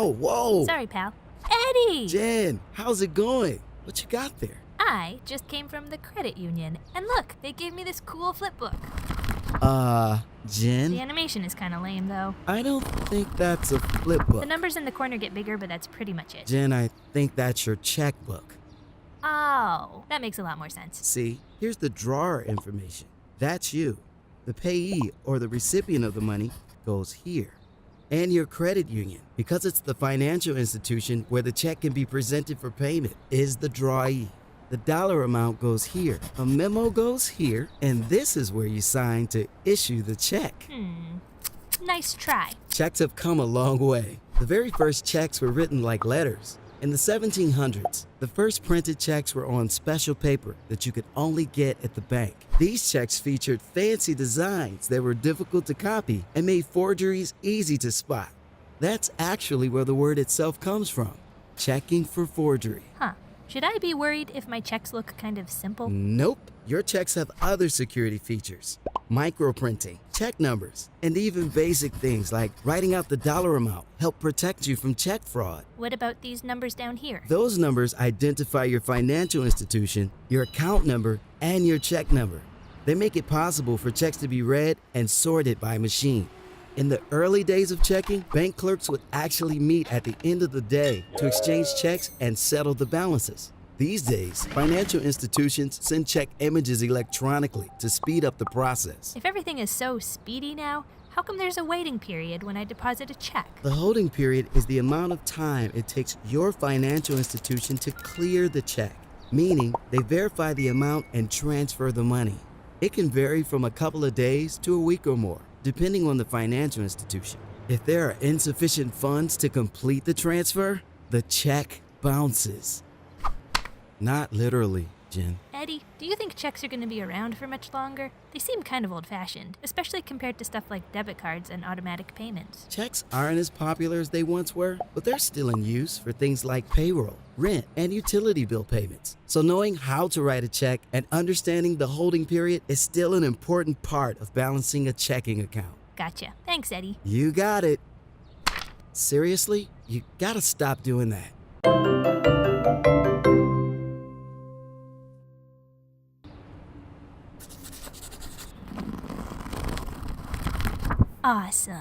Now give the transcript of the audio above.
whoa. Sorry, pal. Eddie! Jen, how's it going? What you got there? I just came from the credit union, and look, they gave me this cool flip book. Jen? The animation is kind of lame, though. I don't think that's a flip book. The numbers in the corner get bigger, but that's pretty much it. Jen, I think that's your checkbook. Oh, that makes a lot more sense. See, here's the drawer information. That's you. The payee, or the recipient of the money, goes here. And your credit union, because it's the financial institution where the check can be presented for payment, is the drawee. The dollar amount goes here, a memo goes here, and this is where you sign to issue the check. Nice try. Checks have come a long way. The very first checks were written like letters. In the 1700s, the first printed checks were on special paper that you could only get at the bank. These checks featured fancy designs that were difficult to copy and made forgeries easy to spot. That's actually where the word itself comes from, checking for forgery. Huh. Should I be worried if my checks look kind of simple? Nope. Your checks have other security features. Microprinting, check numbers, and even basic things like writing out the dollar amount help protect you from check fraud. What about these numbers down here? Those numbers identify your financial institution, your account number, and your check number. They make it possible for checks to be read and sorted by machine. In the early days of checking, bank clerks would actually meet at the end of the day to exchange checks and settle the balances. These days, financial institutions send check images electronically to speed up the process. If everything is so speedy now, how come there's a waiting period when I deposit a check? The holding period is the amount of time it takes your financial institution to clear the check, meaning they verify the amount and transfer the money. It can vary from a couple of days to a week or more, depending on the financial institution. If there are insufficient funds to complete the transfer, the check bounces. Not literally, Jen. Eddie, do you think checks are going to be around for much longer? They seem kind of old-fashioned, especially compared to stuff like debit cards and automatic payments. Checks aren't as popular as they once were, but they're still in use for things like payroll, rent, and utility bill payments. So knowing how to write a check and understanding the holding period is still an important part of balancing a checking account. Gotcha. Thanks, Eddie. You got it. Seriously, you gotta stop doing that. Awesome.